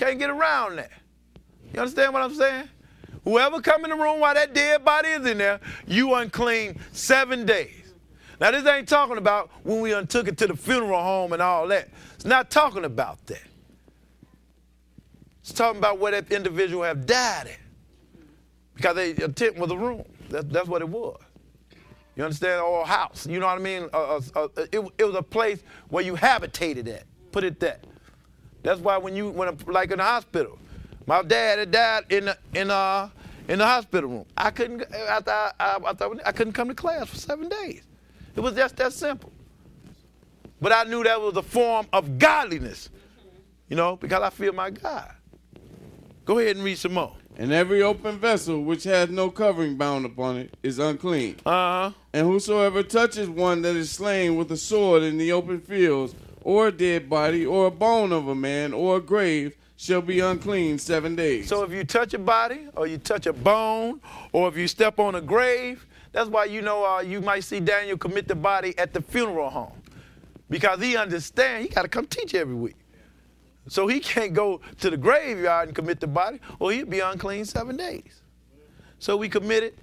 can't get around that. You understand what I'm saying? Whoever come in the room while that dead body is in there, you unclean 7 days. Now, this ain't talking about when we took it to the funeral home and all that. It's not talking about that. It's talking about where that individual have died at. Because a tent was a room. That's what it was. You understand? Or a house. You know what I mean? It was a place where you habitated at. Put it that. That's why like in the hospital, my dad had died in the hospital room. I couldn't I couldn't come to class for 7 days. It was just that simple. But I knew that was a form of godliness, you know, because I fear my God. Go ahead and read some more. And every open vessel which hath no covering bound upon it is unclean. And whosoever touches one that is slain with a sword in the open fields, or a dead body, or a bone of a man, or a grave, shall be unclean 7 days. So if you touch a body, or you touch a bone, or if you step on a grave, that's why you might see Daniel commit the body at the funeral home. Because he understands he got to come teach every week. So he can't go to the graveyard and commit the body, or he'll be unclean 7 days. So we commit it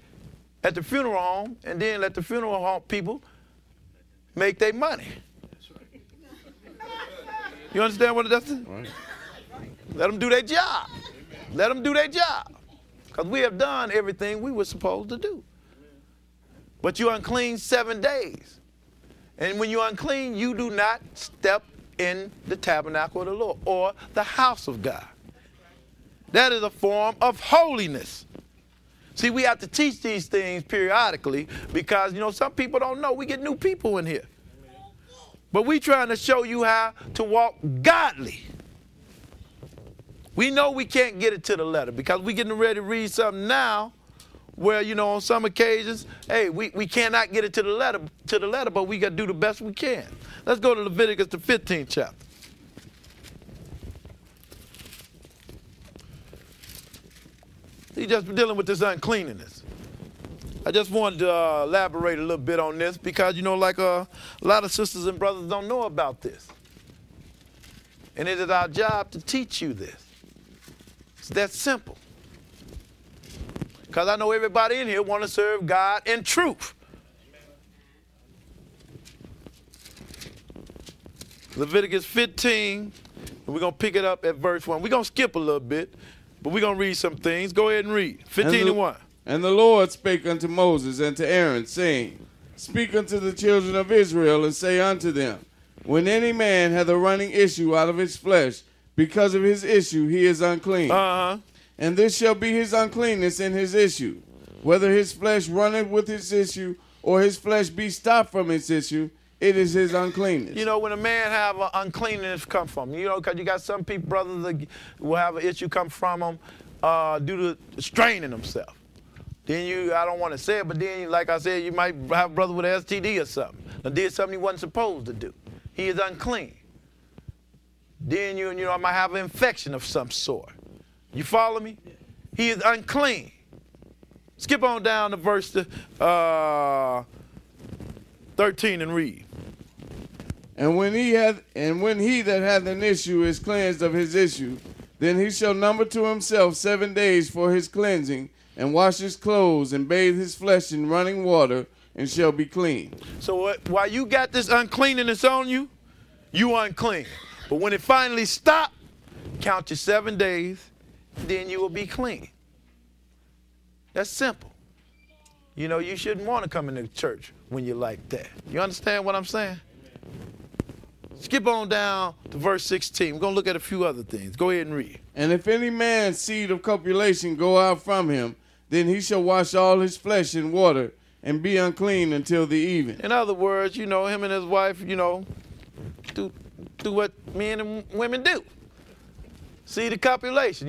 at the funeral home, and then let the funeral home people make their money. You understand what that's? Right. Let them do their job. Let them do their job. Because we have done everything we were supposed to do. But you're unclean 7 days. And when you're unclean, you do not step in the tabernacle of the Lord or the house of God. That is a form of holiness. See, we have to teach these things periodically because, some people don't know. We get new people in here. But we trying to show you how to walk godly. We know we can't get it to the letter because we're getting ready to read something now where, on some occasions, hey, we cannot get it to the letter, but we got to do the best we can. Let's go to Leviticus, the 15th chapter. He's just dealing with this uncleanliness. I just wanted to elaborate a little bit on this because, a lot of sisters and brothers don't know about this. And it is our job to teach you this. It's that simple. Because I know everybody in here want to serve God in truth. Leviticus 15, and we're going to pick it up at verse 1. We're going to skip a little bit, but we're going to read some things. Go ahead and read. 15 and 1. And the Lord spake unto Moses and to Aaron, saying, Speak unto the children of Israel, and say unto them, When any man hath a running issue out of his flesh, because of his issue he is unclean. And this shall be his uncleanness in his issue, whether his flesh runneth with his issue, or his flesh be stopped from its issue, it is his uncleanness. When a man have an uncleanness come from him, because you got some people, brothers, that will have an issue come from them due to straining themselves. Then I don't want to say it, but then, like I said, you might have a brother with an STD or something. Or did something he wasn't supposed to do. He is unclean. Then I might have an infection of some sort. You follow me? He is unclean. Skip on down to verse 13 and read. And when he that hath an issue is cleansed of his issue, then he shall number to himself 7 days for his cleansing, and wash his clothes, and bathe his flesh in running water, and shall be clean. So while you got this uncleanness on you, you unclean. But when it finally stops, count your 7 days, then you will be clean. That's simple. You shouldn't want to come into church when you're like that. You understand what I'm saying? Skip on down to verse 16. We're going to look at a few other things. Go ahead and read. And if any man's seed of copulation go out from him, then he shall wash all his flesh in water, and be unclean until the even. In other words, him and his wife, do what men and women do. See the copulation,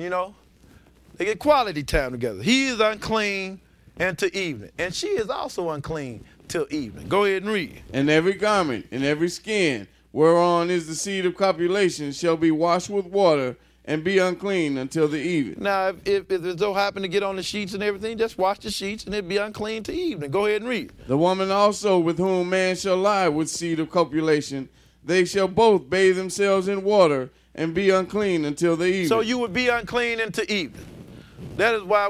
They get quality time together. He is unclean until evening. And she is also unclean till evening. Go ahead and read. And every garment and every skin whereon is the seed of copulation shall be washed with water, and be unclean until the evening. Now, if it so happen to get on the sheets and everything, just wash the sheets and it'll be unclean till evening. Go ahead and read. The woman also with whom man shall lie with seed of copulation, they shall both bathe themselves in water, and be unclean until the evening. So you would be unclean until evening. That is why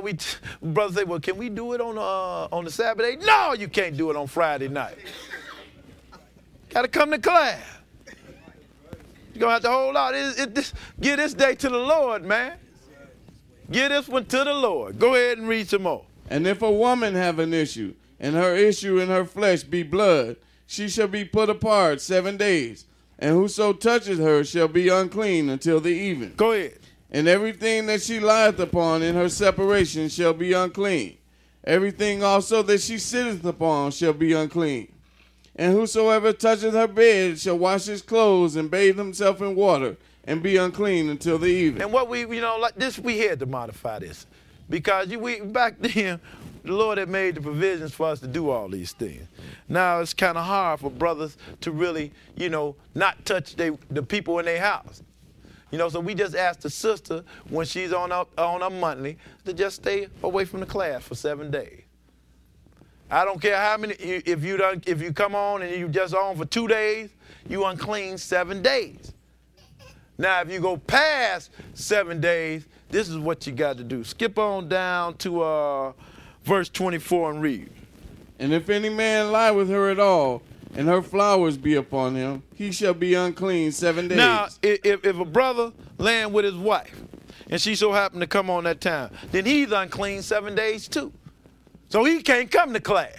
brothers say, well, can we do it on the Sabbath day? No, you can't do it on Friday night. Got to come to class. You're going to have to hold out. Give this day to the Lord, man. Give this one to the Lord. Go ahead and read some more. And if a woman have an issue, and her issue in her flesh be blood, she shall be put apart 7 days. And whoso toucheth her shall be unclean until the evening. Go ahead. And everything that she lieth upon in her separation shall be unclean. Everything also that she sitteth upon shall be unclean. And whosoever toucheth her bed shall wash his clothes and bathe himself in water and be unclean until the evening. And what like this, we had to modify this. Because back then, the Lord had made the provisions for us to do all these things. Now it's kind of hard for brothers to really, not touch the people in their house. So we just asked the sister when she's on a monthly to just stay away from the class for 7 days. I don't care how many. If you come on and you just on for 2 days, you unclean 7 days. Now if you go past 7 days, this is what you got to do. Skip on down to verse 24 and read. And if any man lie with her at all, and her flowers be upon him, he shall be unclean 7 days. Now, if a brother laying with his wife, and she so happened to come on that time, then he's unclean 7 days too. So he can't come to class.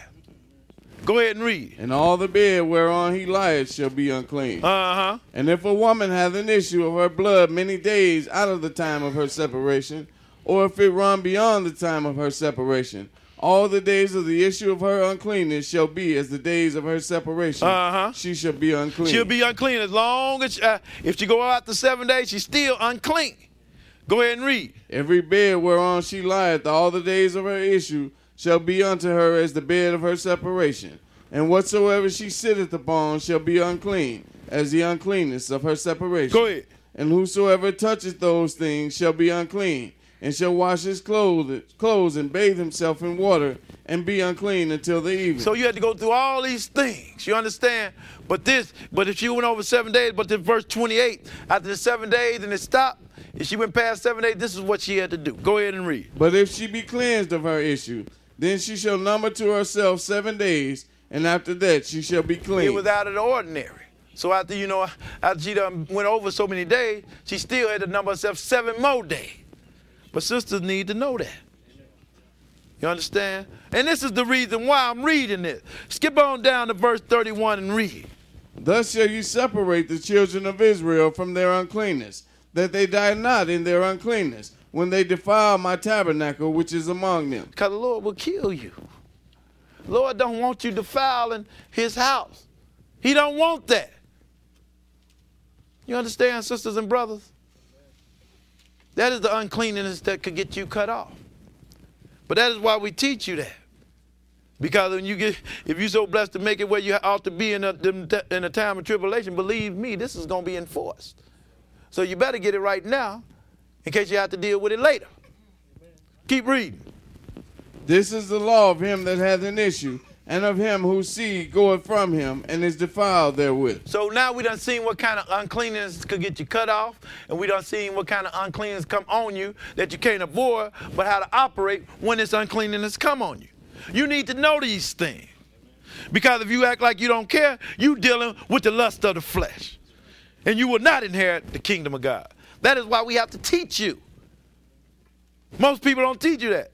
Go ahead and read. And all the bed whereon he lieth shall be unclean. Uh-huh. And if a woman hath an issue of her blood many days out of the time of her separation, or if it run beyond the time of her separation, all the days of the issue of her uncleanness shall be as the days of her separation. Uh-huh. She shall be unclean. She'll be unclean as long as, if she go out the 7 days, she's still unclean. Go ahead and read. Every bed whereon she lieth all the days of her issue shall be unto her as the bed of her separation. And whatsoever she sitteth upon shall be unclean, as the uncleanness of her separation. Go ahead. And whosoever toucheth those things shall be unclean, and shall wash his clothes and bathe himself in water, and be unclean until the evening. So you had to go through all these things. You understand? But if she went over 7 days, but this verse 28, after the 7 days and it stopped, if she went past 7 days, this is what she had to do. Go ahead and read. But if she be cleansed of her issue, then she shall number to herself 7 days, and after that she shall be clean. It was out of the ordinary. So after she done went over so many days, she still had to number herself 7 more days. But sisters need to know that. You understand? And this is the reason why I'm reading this. Skip on down to verse 31 and read. Thus shall you separate the children of Israel from their uncleanness, that they die not in their uncleanness, when they defile my tabernacle which is among them. Because the Lord will kill you. The Lord don't want you defiling his house. He don't want that. You understand, sisters and brothers? That is the uncleanness that could get you cut off. But that is why we teach you that. Because if you're so blessed to make it where you ought to be in a time of tribulation, believe me, this is going to be enforced. So you better get it right now in case you have to deal with it later. Keep reading. This is the law of him that hath an issue, and of him whose seed goeth from him, and is defiled therewith. So now we done seen what kind of uncleanness could get you cut off, and we done seen what kind of uncleanness come on you that you can't avoid, but how to operate when this uncleanness come on you. You need to know these things. Because if you act like you don't care, you dealing with the lust of the flesh. And you will not inherit the kingdom of God. That is why we have to teach you. Most people don't teach you that.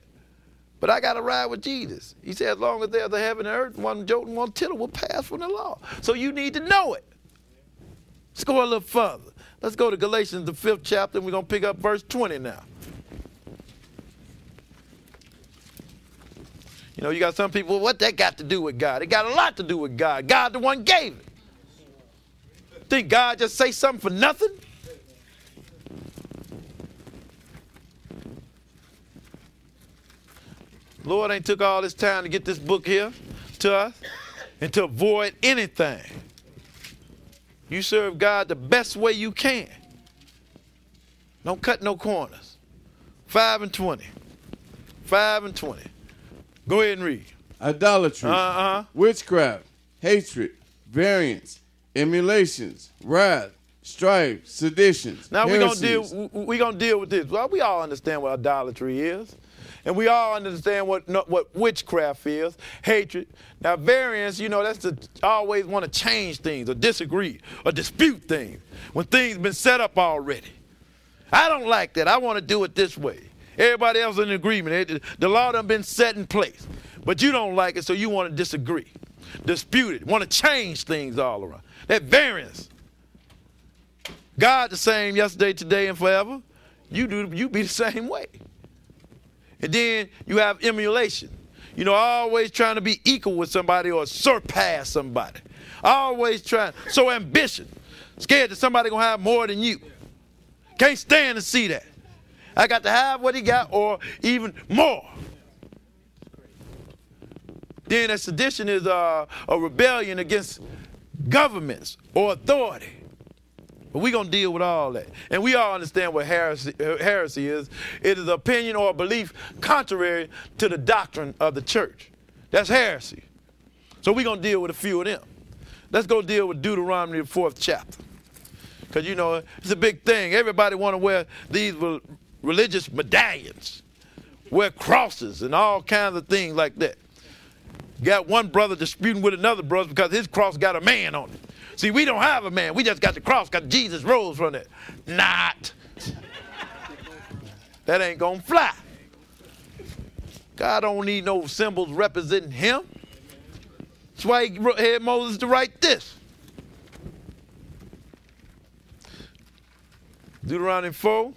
But I got to ride with Jesus. He said, as long as there's the heaven and earth, one jot and one tittle will pass from the law. So you need to know it. Let's go a little further. Let's go to Galatians, the 5th chapter, and we're going to pick up verse 20 now. You got some people, what that got to do with God? It got a lot to do with God. God the one gave it. Think God just say something for nothing? Lord ain't took all this time to get this book here to us and to avoid anything. You serve God the best way you can. Don't cut no corners. 5 and 20. 5 and 20. Go ahead and read. Idolatry, witchcraft, hatred, variance, emulations, wrath, strife, seditions, Now heresies. we're gonna deal with this. Well, we all understand what idolatry is. And we all understand what witchcraft is, hatred. Now, variance, that's to always want to change things or disagree or dispute things when things been set up already. I don't like that. I want to do it this way. Everybody else is in agreement. The law done been set in place. But you don't like it, so you want to disagree, dispute it, want to change things all around. That variance. God the same yesterday, today, and forever. You be the same way. And then you have emulation. Always trying to be equal with somebody or surpass somebody. Always trying. So ambition. Scared that somebody going to have more than you. Can't stand to see that. I got to have what he got or even more. Then that sedition is a rebellion against governments or authority. But we're going to deal with all that. And we all understand what heresy is. It is an opinion or a belief contrary to the doctrine of the church. That's heresy. So we're going to deal with a few of them. Let's go deal with Deuteronomy, the 4th chapter. Because, it's a big thing. Everybody want to wear these religious medallions, wear crosses and all kinds of things like that. Got one brother disputing with another brother because his cross got a man on it. See, we don't have a man. We just got the cross because Jesus rose from it. Not. That ain't going to fly. God don't need no symbols representing him. That's why he had Moses to write this. Deuteronomy 4.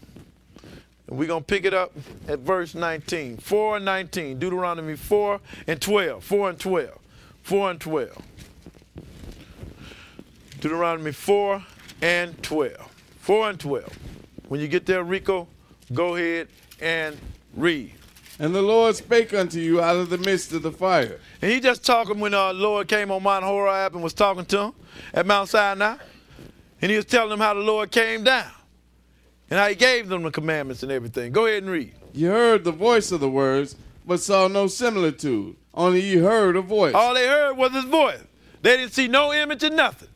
And we're going to pick it up at verse 19. 4 and 19. Deuteronomy 4 and 12. 4 and 12. 4 and 12. Deuteronomy 4 and 12. 4 and 12. When you get there, Rico, go ahead and read. And the Lord spake unto you out of the midst of the fire. And he just talking when the Lord came on Mount Horeb and was talking to him at Mount Sinai. And he was telling them how the Lord came down and how he gave them the commandments and everything. Go ahead and read. You heard the voice of the words, but saw no similitude. Only you heard a voice. All they heard was his voice. They didn't see no image or nothing.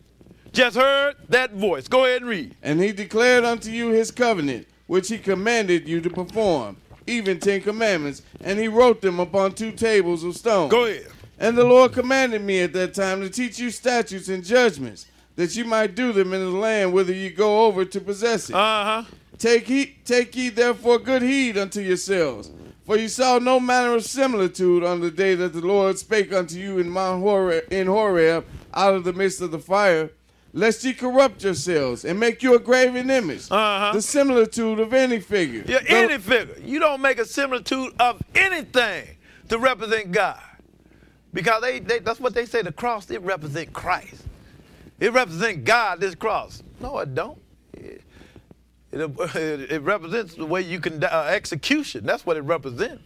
Just heard that voice. Go ahead and read. And he declared unto you his covenant, which he commanded you to perform, even 10 commandments, and he wrote them upon 2 tables of stone. Go ahead. And the Lord commanded me at that time to teach you statutes and judgments, that you might do them in the land whither you go over to possess it. Take ye therefore good heed unto yourselves, for you saw no manner of similitude on the day that the Lord spake unto you in Mount Horeb out of the midst of the fire, lest ye corrupt yourselves and make you a graven image, the similitude of any figure. Yeah, any figure. You don't make a similitude of anything to represent God. Because that's what they say, the cross, it represents Christ. It represents God, this cross. No, it don't. It represents the way you can execution. That's what it represents.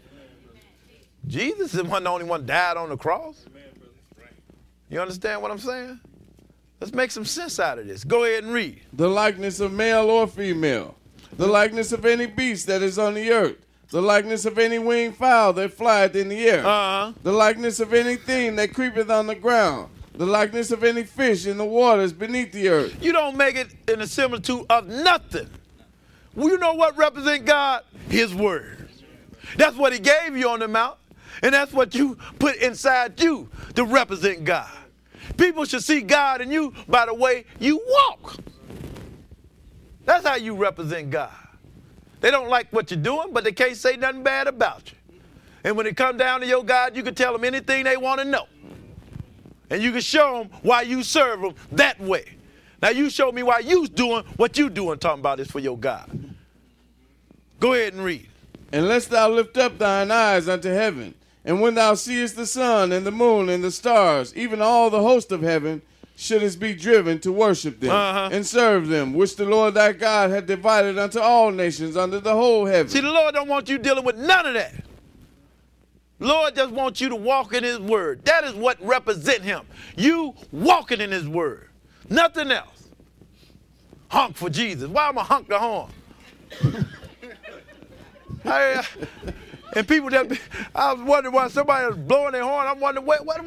Jesus wasn't the only one died on the cross. You understand what I'm saying? Let's make some sense out of this. Go ahead and read. The likeness of male or female. The likeness of any beast that is on the earth. The likeness of any winged fowl that flieth in the air. The likeness of anything that creepeth on the ground. The likeness of any fish in the waters beneath the earth. You don't make it in a similitude of nothing. Well, you know what represents God? His word. That's what he gave you on the mount. And that's what you put inside you to represent God. People should see God in you by the way you walk. That's how you represent God. They don't like what you're doing, but they can't say nothing bad about you. And when it comes down to your God, you can tell them anything they want to know. And you can show them why you serve them that way. Now you show me why you doing what you doing, talking about this for your God. Go ahead and read. And lest thou lift up thine eyes unto heaven, and when thou seest the sun and the moon and the stars, even all the host of heaven, shouldest be driven to worship them and serve them, which the Lord thy God hath divided unto all nations under the whole heaven. See, the Lord don't want you dealing with none of that. Lord just wants you to walk in his word. That is what represents him. You walking in his word. Nothing else. Honk for Jesus. Why am I honk the horn? And people that, I was wondering why somebody was blowing their horn. I'm wondering, what